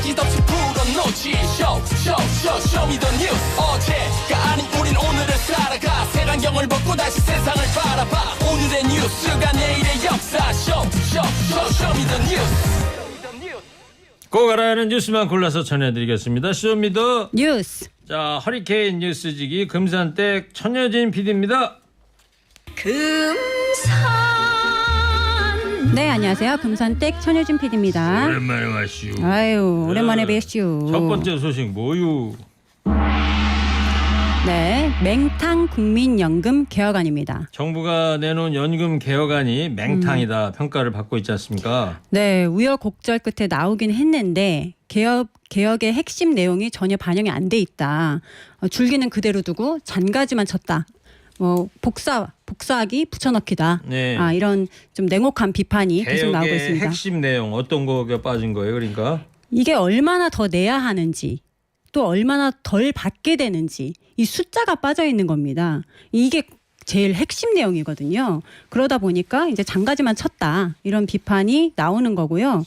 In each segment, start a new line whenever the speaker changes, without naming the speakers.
거짓없이 풀어놓지 쇼미더뉴스 어제가 아닌 우린 오늘을 살아가 색안경을 벗고 다시 세상을 바라봐 오늘의 뉴스가 내일의 역사 쇼미더뉴스
꼭 알아야 하는 뉴스만 골라서 전해드리겠습니다. 쇼미더
뉴스.
자, 허리케인 뉴스지기 금산댁 천여진 PD입니다.
네, 안녕하세요. 금산댁 천효진 PD입니다.
오랜만에 왔슈.
아유, 오랜만에 뵙슈.
첫 번째 소식 뭐유?
네, 맹탕 국민연금 개혁안입니다.
정부가 내놓은 연금 개혁안이 맹탕이다 평가를 받고 있지 않습니까?
네, 우여곡절 끝에 나오긴 했는데 개혁의 핵심 내용이 전혀 반영이 안 돼 있다. 줄기는 그대로 두고 잔가지만 쳤다. 복사하기 붙여넣기다.
네.
이런 좀 냉혹한 비판이 계속 나오고
개혁의
있습니다.
핵심 내용 어떤 거가 빠진 거예요? 그러니까
이게 얼마나 더 내야 하는지 또 얼마나 덜 받게 되는지 이 숫자가 빠져 있는 겁니다. 이게 제일 핵심 내용이거든요. 그러다 보니까 이제 장가지만 쳤다 이런 비판이 나오는 거고요.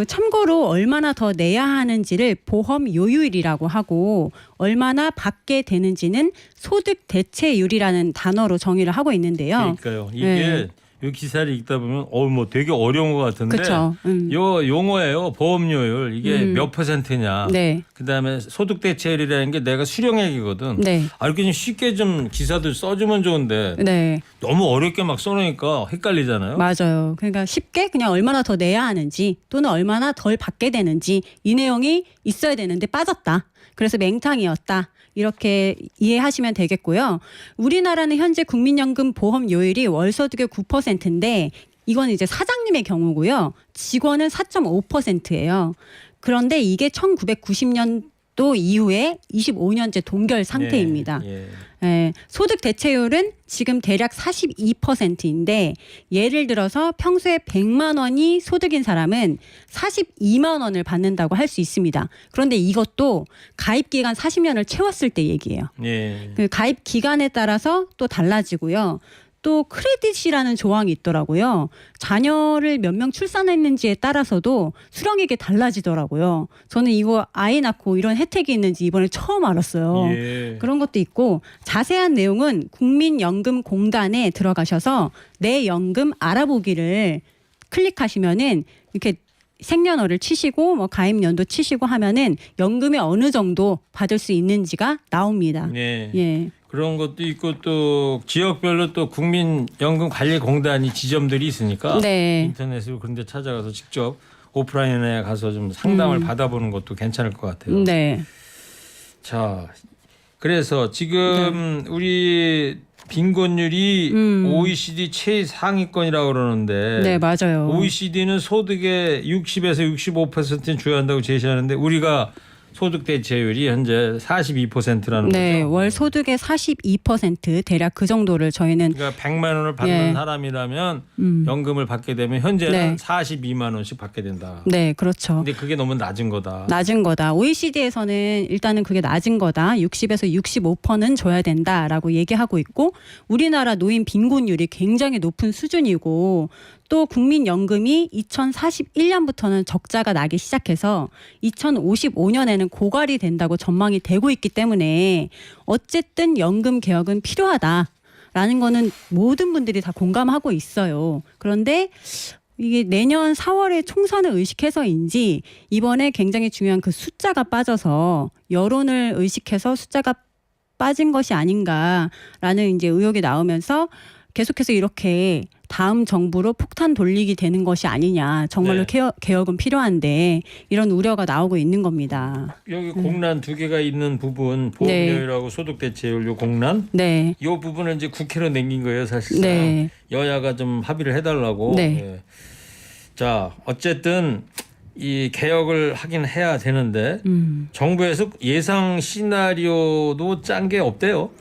참고로 얼마나 더 내야 하는지를 보험 요율이라고 하고 얼마나 받게 되는지는 소득 대체율이라는 단어로 정의를 하고 있는데요.
그러니까요. 이게 이 기사를 읽다 보면 뭐 되게 어려운 것 같은데
그쵸.
요 용어예요. 보험료율 이게 몇 퍼센트냐.
네.
그다음에 소득 대체율이라는 게 내가 수령액이거든.
네.
이렇게 좀 쉽게 좀 기사도 써주면 좋은데
네.
너무 어렵게 막 써놓으니까 헷갈리잖아요.
맞아요. 그러니까 쉽게 그냥 얼마나 더 내야 하는지 또는 얼마나 덜 받게 되는지 이 내용이 있어야 되는데 빠졌다. 그래서 맹탕이었다. 이렇게 이해하시면 되겠고요. 우리나라는 현재 국민연금 보험료율이 월소득의 9%인데 이건 이제 사장님의 경우고요. 직원은 4.5%예요. 그런데 이게 1990년도 이후에 25년째 동결 상태입니다. 소득 대체율은 지금 대략 42%인데 예를 들어서 평소에 100만 원이 소득인 사람은 42만 원을 받는다고 할 수 있습니다. 그런데 이것도 가입 기간 40년을 채웠을 때 얘기예요. 그 가입 기간에 따라서 또 달라지고요. 또 크레딧이라는 조항이 있더라고요. 자녀를 몇 명 출산했는지에 따라서도 수령액이 달라지더라고요. 저는 이거 아이 낳고 이런 혜택이 있는지 이번에 처음 알았어요. 그런 것도 있고 자세한 내용은 국민연금공단에 들어가셔서 내 연금 알아보기를 클릭하시면은 이렇게 생년월일 치시고 가입연도 치시고 하면은 연금이 어느 정도 받을 수 있는지가 나옵니다.
그런 것도 있고 또 지역별로 또 국민연금관리공단이 지점들이 있으니까 인터넷으로 그런 데 찾아가서 직접 오프라인에 가서 좀 상담을 받아보는 것도 괜찮을 것 같아요. 자, 그래서 지금 우리 빈곤율이 OECD 최상위권이라고 그러는데
네, 맞아요.
OECD는 소득의 60에서 65%는 주요한다고 제시하는데 우리가 소득 대체율이 현재 42%라는
네,
거죠.
월 소득의 42% 대략 그 정도를 저희는
그러니까 100만 원을 받는 사람이라면 연금을 받게 되면 현재는 42만 원씩 받게 된다.
네, 그렇죠.
근데 그게 너무 낮은 거다.
낮은 거다. OECD에서는 일단은 그게 낮은 거다. 60에서 65%는 줘야 된다라고 얘기하고 있고 우리나라 노인 빈곤율이 굉장히 높은 수준이고 또 국민연금이 2041년부터는 적자가 나기 시작해서 2055년에는 고갈이 된다고 전망이 되고 있기 때문에 어쨌든 연금 개혁은 필요하다라는 거는 모든 분들이 다 공감하고 있어요. 그런데 이게 내년 4월에 총선을 의식해서인지 이번에 굉장히 중요한 그 숫자가 빠져서 여론을 의식해서 숫자가 빠진 것이 아닌가라는 이제 의혹이 나오면서 계속해서 이렇게 다음 정부로 폭탄 돌리기 되는 것이 아니냐. 정말로 개혁은 필요한데 이런 우려가 나오고 있는 겁니다.
여기 공란 두 개가 있는 부분 보험료율하고 소득 대체율 요 공란 이 부분을 이제 국회로 남긴 거예요 사실상. 여야가 좀 합의를 해달라고. 자, 어쨌든 이 개혁을 하긴 해야 되는데 정부에서 예상 시나리오도 짠 게 없대요.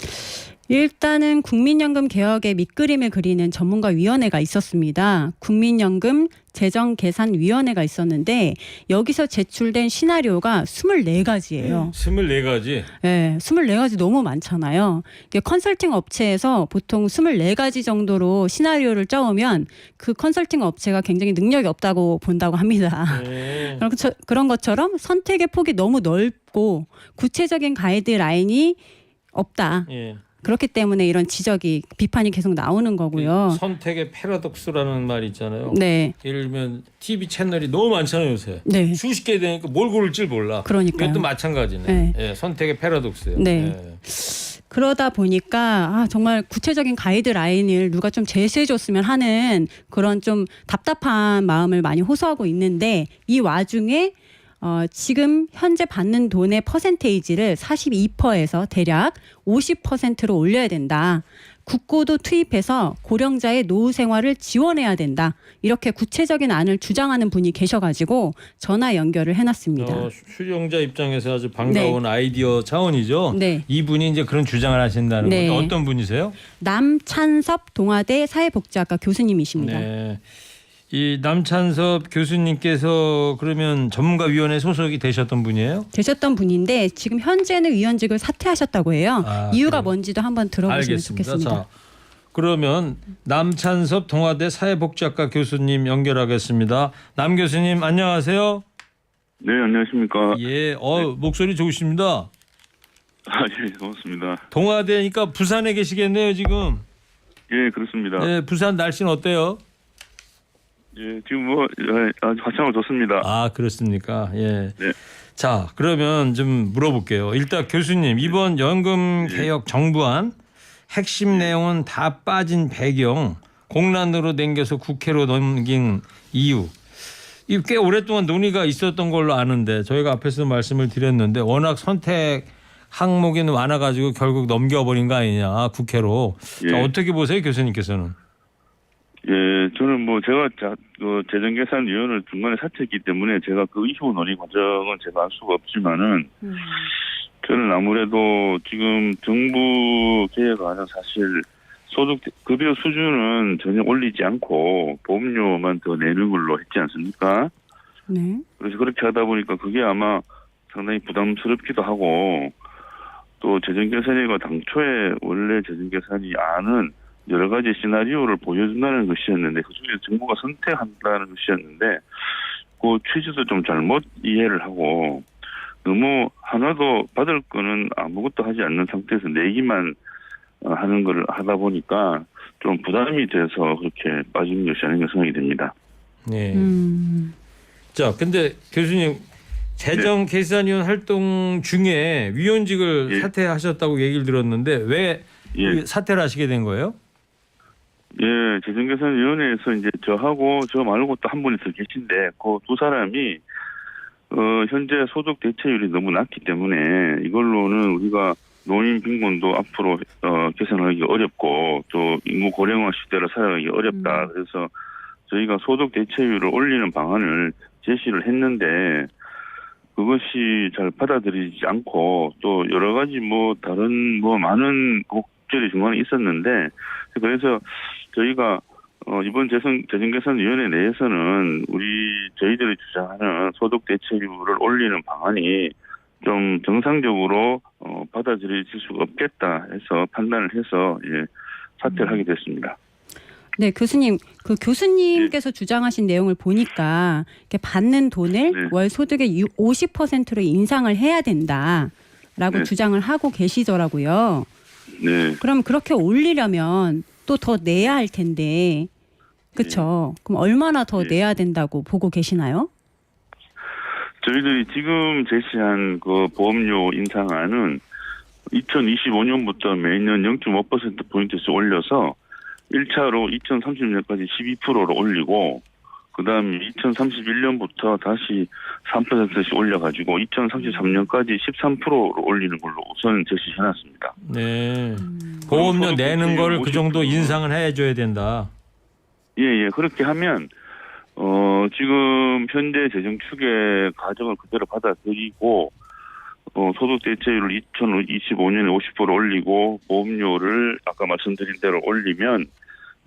일단은 국민연금 개혁의 밑그림을 그리는 전문가위원회가 있었습니다. 국민연금 재정계산위원회가 있었는데 여기서 제출된 시나리오가 24가지예요.
24가지?
네, 24가지 너무 많잖아요. 이게 컨설팅 업체에서 보통 24가지 정도로 시나리오를 짜오면 그 컨설팅 업체가 굉장히 능력이 없다고 본다고 합니다.
네.
그런 것처럼 선택의 폭이 너무 넓고 구체적인 가이드라인이 없다.
예.
그렇기 때문에 이런 비판이 계속 나오는 거고요.
선택의 패러독스라는 말이 있잖아요.
네.
예를 들면 TV 채널이 너무 많잖아요 요새.
네.
수십 개 되니까 뭘 고를지 몰라.
그러니까요.
이것도 마찬가지네.
네.
예, 선택의 패러독스예요.
네.
예.
그러다 보니까 정말 구체적인 가이드라인을 누가 좀 제시해줬으면 하는 그런 좀 답답한 마음을 많이 호소하고 있는데 이 와중에 지금 현재 받는 돈의 퍼센테이지를 42%에서 대략 50%로 올려야 된다. 국고도 투입해서 고령자의 노후 생활을 지원해야 된다. 이렇게 구체적인 안을 주장하는 분이 계셔가지고 전화 연결을 해놨습니다.
수령자 입장에서 아주 반가운 아이디어 차원이죠.
네.
이분이 이제 그런 주장을 하신다는
네.
건데 어떤 분이세요?
남찬섭 동아대 사회복지학과 교수님이십니다.
네. 이 남찬섭 교수님께서 그러면 전문가위원회 소속이 되셨던 분이에요?
되셨던 분인데 지금 현재는 위원직을 사퇴하셨다고 해요. 이유가
그래요?
뭔지도 한번 들어보시면
알겠습니다.
좋겠습니다.
자, 그러면 남찬섭 동아대 사회복지학과 교수님 연결하겠습니다. 남 교수님 안녕하세요.
네, 안녕하십니까.
예, 목소리 좋으십니다.
예, 고맙습니다.
동아대니까 부산에 계시겠네요 지금.
예, 그렇습니다.
네, 부산 날씨는 어때요?
예, 지금 아주 화창하고 좋습니다.
아, 그렇습니까? 예.
네.
자, 그러면 좀 물어볼게요. 일단 교수님, 이번 연금 개혁 정부안 핵심 내용은 다 빠진 배경, 공란으로 남겨서 국회로 넘긴 이유. 이 꽤 오랫동안 논의가 있었던 걸로 아는데 저희가 앞에서 말씀을 드렸는데 워낙 선택 항목이 많아가지고 결국 넘겨버린 거 아니냐 국회로.
예.
자, 어떻게 보세요, 교수님께서는?
예, 저는 제가 재정계산위원을 중간에 사퇴했기 때문에 제가 그 이후 논의 과정은 제가 알 수가 없지만은 저는 아무래도 지금 정부 개혁안은 사실 소득 급여 수준은 전혀 올리지 않고 보험료만 더 내는 걸로 했지 않습니까?
네.
그래서 그렇게 하다 보니까 그게 아마 상당히 부담스럽기도 하고 또 재정계산위가 당초에 원래 재정계산위 안은 여러 가지 시나리오를 보여준다는 것이었는데 그중에 정부가 선택한다는 것이었는데 그 취지도 좀 잘못 이해를 하고 너무 하나도 받을 거는 아무것도 하지 않는 상태에서 내기만 하는 걸 하다 보니까 좀 부담이 돼서 그렇게 빠진 것이 아닌가 생각이 됩니다.
네. 자, 근데 교수님 재정계산위원 활동 중에 위원직을 사퇴하셨다고 얘기를 들었는데 왜 사퇴를 하시게 된 거예요?
예, 재정계산위원회에서 이제 저하고 저 말고 또 한 분이 더 계신데 그 두 사람이 현재 소득 대체율이 너무 낮기 때문에 이걸로는 우리가 노인 빈곤도 앞으로 개선하기 어렵고 또 인구 고령화 시대로 살아가기 어렵다. 그래서 저희가 소득 대체율을 올리는 방안을 제시를 했는데 그것이 잘 받아들이지 않고 또 여러 가지 다른 많은 곡절이 중간에 있었는데 그래서 저희가 이번 재정계산위원회 내에서는 저희들이 주장하는 소득 대체율을 올리는 방안이 좀 정상적으로 받아들여질 수가 없겠다 해서 판단을 해서 사퇴를 하게 됐습니다.
네, 교수님. 그 교수님께서 주장하신 내용을 보니까 이렇게 받는 돈을 월 소득의 50%로 인상을 해야 된다라고 주장을 하고 계시더라고요.
네.
그럼 그렇게 올리려면 또 더 내야 할 텐데, 그렇죠? 그럼 얼마나 더 내야 된다고 보고 계시나요?
저희들이 지금 제시한 그 보험료 인상안은 2025년부터 매년 0.5%포인트씩 올려서 1차로 2030년까지 12%로 올리고 그다음 2031년부터 다시 3%씩 올려가지고 2033년까지 13%로 올리는 걸로 우선 제시해놨습니다.
네. 보험료 내는 걸 그 정도 인상을 해줘야 된다.
예. 그렇게 하면 지금 현재 재정 추계 과정을 그대로 받아들이고 소득 대체율을 2025년에 50% 올리고 보험료를 아까 말씀드린 대로 올리면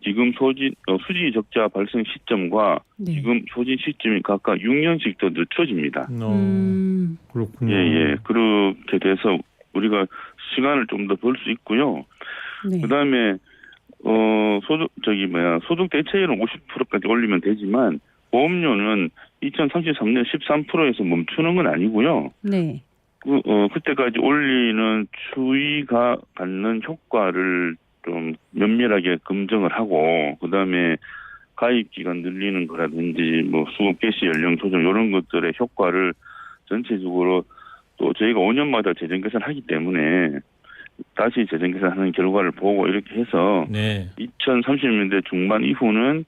지금 수지 적자 발생 시점과
네.
지금 소진 시점이 각각 6년씩 더 늦춰집니다.
그렇군요.
예. 그렇게 돼서 우리가 시간을 좀 더 벌 수 있고요.
네.
그다음에 소득 대체율은 50%까지 올리면 되지만 보험료는 2033년 13%에서 멈추는 건 아니고요.
네.
그때까지 올리는 추이가 갖는 효과를 좀 면밀하게 검증을 하고, 그 다음에 가입 기간 늘리는 거라든지, 수급 개시 연령 조정, 이런 것들의 효과를 전체적으로 또 저희가 5년마다 재정 계산하기 때문에 다시 재정 계산하는 결과를 보고 이렇게 해서
네.
2030년대 중반 이후는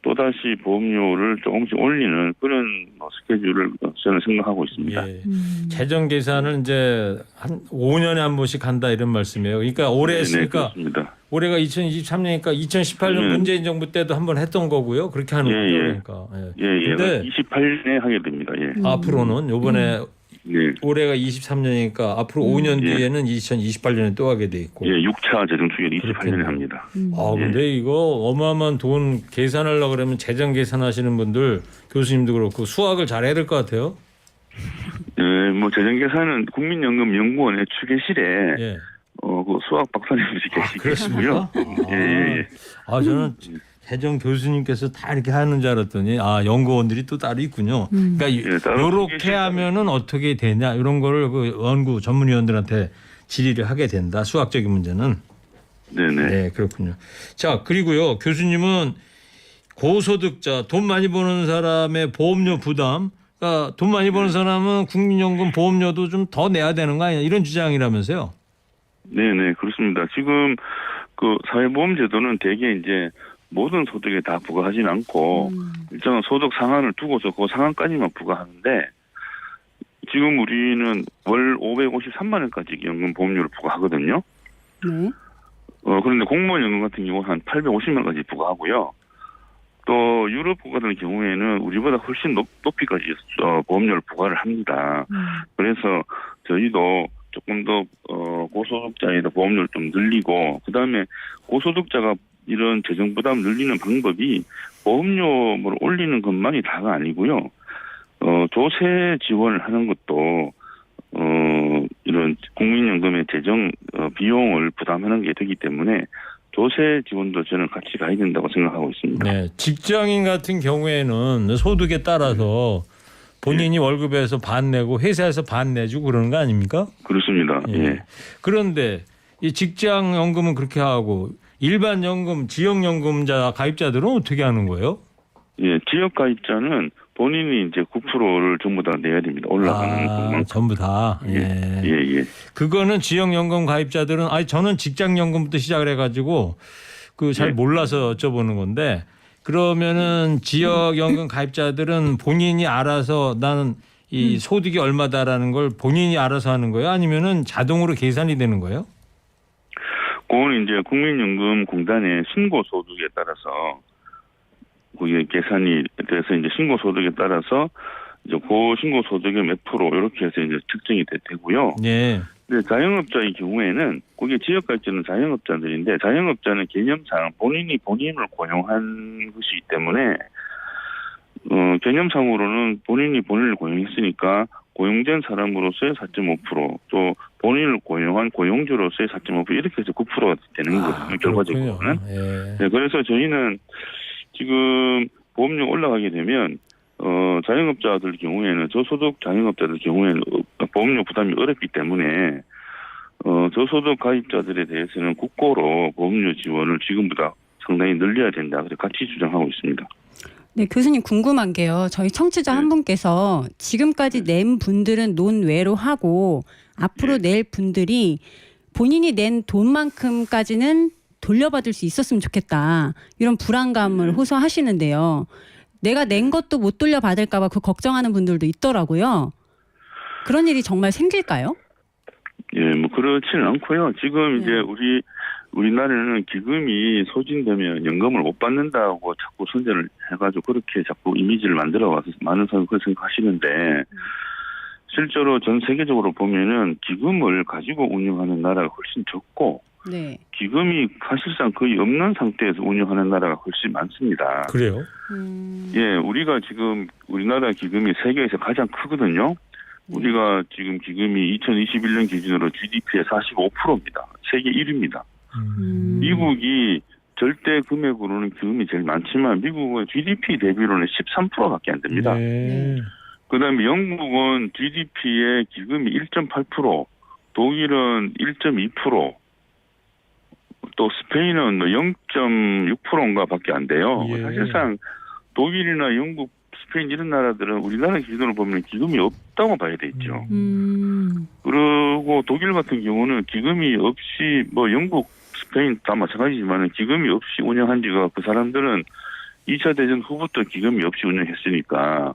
또다시 보험료를 조금씩 올리는 그런 스케줄을 저는 생각하고 있습니다.
예. 재정 계산을 이제 한 5년에 한 번씩 한다 이런 말씀이에요. 그러니까 올해 했으니까
그렇습니다.
올해가 2023년이니까 2018년 문재인 정부 때도 한 번 했던 거고요. 그렇게 하는 거죠. 그러니까.
근데 28년에 하게 됩니다. 예.
앞으로는 요번에
네.
올해가 23년이니까 앞으로 5년 뒤에는 2028년에 또 하게 돼 있고.
예, 6차 재정 추이를 28년에
그렇군요.
합니다.
근데 이거 어마어마한 돈 계산하려고 그러면 재정 계산하시는 분들 교수님도 그렇고 수학을 잘해야 될 것 같아요.
예, 재정 계산은 국민연금연구원의 추계실에
예.
그 수학 박사님들이 계시고요.
그렇습니까?
예.
저는 재정 교수님께서 다 이렇게 하는 줄 알았더니 연구원들이 또 따로 있군요. 그러니까 이렇게 하면은 어떻게 되냐 이런 거를 그 연구 전문위원들한테 질의를 하게 된다. 수학적인 문제는.
네네.
네, 그렇군요. 자, 그리고요. 교수님은 고소득자, 돈 많이 버는 사람의 보험료 부담, 그러니까 돈 많이 버는 사람은 국민연금 보험료도 좀 더 내야 되는 거 아니냐 이런 주장이라면서요.
네네, 그렇습니다. 지금 그 사회보험제도는 대개 이제 모든 소득에 다 부과하지는 않고 일정한 소득 상한을 두고서 그 상한까지만 부과하는데 지금 우리는 월 553만 원까지 연금 보험료를 부과하거든요.
네.
그런데 공무원 연금 같은 경우는 한 850만 원까지 부과하고요. 또 유럽 국가들 경우에는 우리보다 훨씬 높이까지 보험료를 부과를 합니다. 그래서 저희도 조금 더 고소득자에도 보험료를 좀 늘리고 그다음에 고소득자가 이런 재정 부담 늘리는 방법이 보험료를 올리는 것만이 다가 아니고요. 조세 지원을 하는 것도 이런 국민연금의 재정 비용을 부담하는 게 되기 때문에 조세 지원도 저는 같이 가야 된다고 생각하고 있습니다.
네, 직장인 같은 경우에는 소득에 따라서 본인이 월급에서 반 내고 회사에서 반 내주고 그러는 거 아닙니까?
그렇습니다. 예.
그런데 이 직장연금은 그렇게 하고 일반 연금, 지역연금자 가입자들은 어떻게 하는 거예요?
예, 지역 가입자는 본인이 이제 9%를 전부 다 내야 됩니다. 올라가는 것만.
전부 다.
예.
그거는 지역연금 가입자들은 저는 직장연금부터 시작을 해가지고 잘 몰라서 여쭤보는 건데 그러면은 지역연금 가입자들은 본인이 알아서 나는 이 소득이 얼마다라는 걸 본인이 알아서 하는 거예요? 아니면은 자동으로 계산이 되는 거예요?
그거는 이제 국민연금공단의 신고소득에 따라서 그게 계산이 돼서 이제 신고소득에 따라서 이제 그 신고소득의 몇 프로 이렇게 해서 이제 측정이 되고요.
네.
근데 자영업자의 경우에는 그게 지역가입자는 자영업자들인데 자영업자는 개념상 본인이 본인을 고용한 것이기 때문에 개념상으로는 본인이 본인을 고용했으니까 고용된 사람으로서의 4.5% 또 본인을 고용한 고용주로서의 4.5% 이렇게 해서 9%가 되는 거거든요. 결과적으로는. 네, 그래서 저희는 지금 보험료 올라가게 되면 자영업자들 경우에는 저소득 자영업자들 경우에는 보험료 부담이 어렵기 때문에 저소득 가입자들에 대해서는 국고로 보험료 지원을 지금보다 상당히 늘려야 된다. 그래서 같이 주장하고 있습니다.
네, 교수님 궁금한 게요. 저희 청취자 한 분께서 지금까지 낸 분들은 논외로 하고 앞으로 낼 분들이 본인이 낸 돈만큼까지는 돌려받을 수 있었으면 좋겠다. 이런 불안감을 호소하시는데요. 내가 낸 것도 못 돌려받을까 봐 그 걱정하는 분들도 있더라고요. 그런 일이 정말 생길까요?
예, 그렇지는 않고요. 지금 이제 우리나라는 기금이 소진되면 연금을 못 받는다고 자꾸 선전을 해가지고 그렇게 자꾸 이미지를 만들어 와서 많은 사람이 그렇게 생각하시는데 실제로 전 세계적으로 보면은 기금을 가지고 운영하는 나라가 훨씬 적고
네.
기금이 사실상 거의 없는 상태에서 운영하는 나라가 훨씬 많습니다.
그래요?
예, 우리가 지금 우리나라 기금이 세계에서 가장 크거든요. 우리가 지금 기금이 2021년 기준으로 GDP의 45%입니다. 세계 1위입니다. 미국이 절대 금액으로는 기금이 제일 많지만 미국은 GDP 대비로는 13%밖에 안 됩니다.
네.
그다음에 영국은 GDP의 기금이 1.8%, 독일은 1.2%, 또 스페인은 0.6%인가 밖에 안 돼요.
예.
사실상 독일이나 영국, 스페인 이런 나라들은 우리나라 기준으로 보면 기금이 없다고 봐야 되죠. 그리고 독일 같은 경우는 기금이 없이 뭐 영국, 스페인 다 마찬가지지만 기금이 없이 운영한 지가 그 사람들은 2차 대전 후부터 기금이 없이 운영했으니까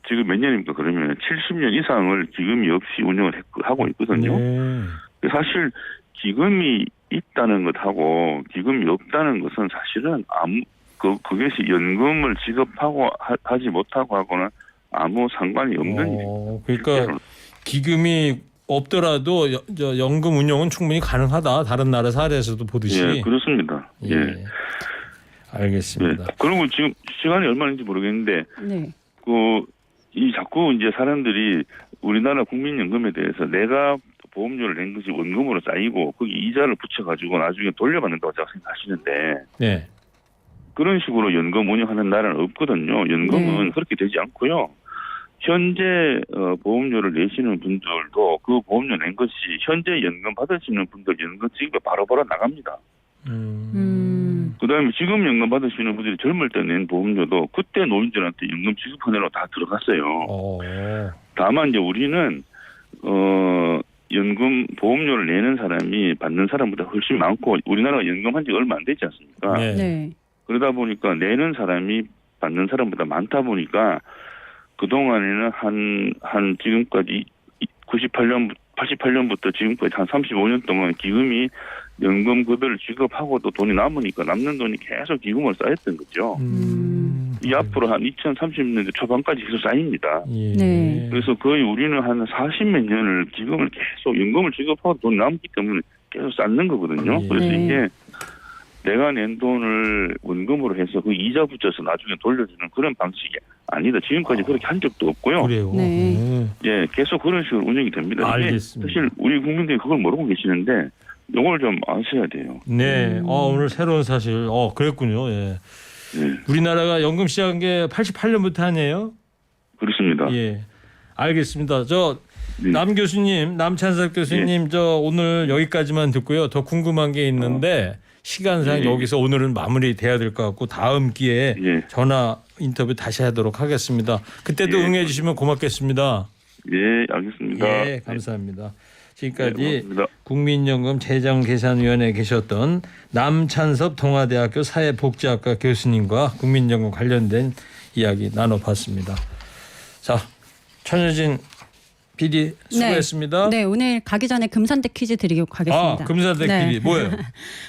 지금 몇 년입니까? 그러면 70년 이상을 기금이 없이 운영을 하고 있거든요.
네.
사실 기금이 있다는 것하고 기금이 없다는 것은 사실은 그것이 연금을 지급하고 하지 못하고 하거나 아무 상관이 없는 일입니다.
그러니까 기금이 없더라도 연금 운영은 충분히 가능하다. 다른 나라 사례에서도 보듯이.
예, 그렇습니다. 예.
예. 알겠습니다.
예. 그리고 지금 시간이 얼마인지 모르겠는데,
네.
이 자꾸 이제 사람들이 우리나라 국민연금에 대해서 내가 보험료를 낸 것이 원금으로 쌓이고 거기 이자를 붙여가지고 나중에 돌려받는다고 생각하시는데,
네.
그런 식으로 연금 운영하는 나라는 없거든요. 연금은
네.
그렇게 되지 않고요. 현재 보험료를 내시는 분들도 그 보험료 낸 것이 현재 연금 받으시는 분들 연금 지급에 바로바로 나갑니다. 그다음에 지금 연금 받으시는 분들이 젊을 때 낸 보험료도 그때 노인들한테 연금 지급하느라고 다 들어갔어요. 다만 이제 우리는 연금 보험료를 내는 사람이 받는 사람보다 훨씬 많고 우리나라가 연금한 지가 얼마 안 되지 않습니까?
네.
네.
그러다 보니까 내는 사람이 받는 사람보다 많다 보니까 그동안에는 한 지금까지 88년부터 지금까지 한 35년 동안 기금이 연금 급여를 지급하고도 돈이 남으니까 남는 돈이 계속 기금으로 쌓였던 거죠. 이 앞으로 한 2030년대 초반까지 계속 쌓입니다.
예.
네.
그래서 거의 우리는 한 40몇 년을 기금을 계속 연금을 지급하고 돈이 남기 때문에 계속 쌓는 거거든요.
예.
그래서
네.
이게 내가 낸 돈을 원금으로 해서 그 이자 붙여서 나중에 돌려주는 그런 방식이 아니다. 지금까지 그렇게 한 적도 없고요.
그래요.
네.
예, 계속 그런 식으로 운영이 됩니다. 이게
알겠습니다.
사실 우리 국민들이 그걸 모르고 계시는데 이걸 좀 아셔야 돼요.
네. 오늘 새로운 사실. 그랬군요. 예.
네,
우리나라가 연금 시작한 게 88년부터 아니에요?
그렇습니다.
예. 알겠습니다.
네.
남 교수님, 남찬석 교수님, 오늘 여기까지만 듣고요. 더 궁금한 게 있는데 시간상
예.
여기서 오늘은 마무리돼야 될 것 같고 다음 기회에
예.
전화 인터뷰 다시 하도록 하겠습니다. 그때도
예.
응해 주시면 고맙겠습니다.
예, 알겠습니다.
예, 감사합니다.
네,
지금까지
고맙습니다.
국민연금 재정계산위원회에 계셨던 남찬섭 동아대학교 사회복지학과 교수님과 국민연금 관련된 이야기 나눠봤습니다. 자, 천여진 PD 수고했습니다.
네, 오늘 가기 전에 금산대 퀴즈 드리고 가겠습니다.
금산대 퀴즈 뭐예요?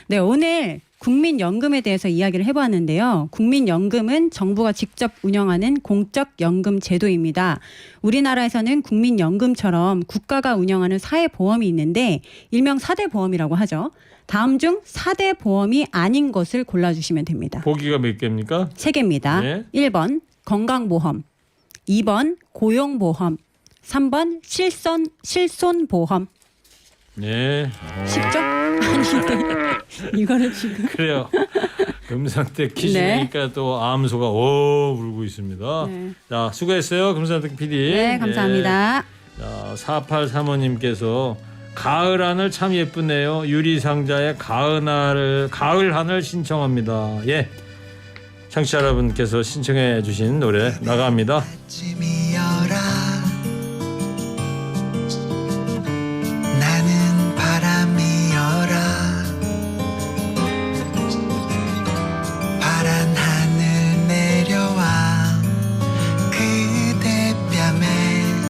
네, 오늘 국민연금에 대해서 이야기를 해보았는데요. 국민연금은 정부가 직접 운영하는 공적연금 제도입니다. 우리나라에서는 국민연금처럼 국가가 운영하는 사회보험이 있는데 일명 4대 보험이라고 하죠. 다음 중 4대 보험이 아닌 것을 골라주시면 됩니다.
보기가 몇 개입니까?
3개입니다.
네.
1번 건강보험, 2번 고용보험, 3번 실손보험.
네.
쉽죠? 아닌데 이거는 지금
그래요. 금산대 퀴즈니까 또 암소가 울고 있습니다.
네.
자, 수고했어요. 금산대 PD.
네, 감사합니다.
자, 4835님께서 가을 하늘 참 예쁘네요. 유리상자의 가을 하늘 신청합니다. 예. 청취자 여러분께서 신청해 주신 노래 나갑니다.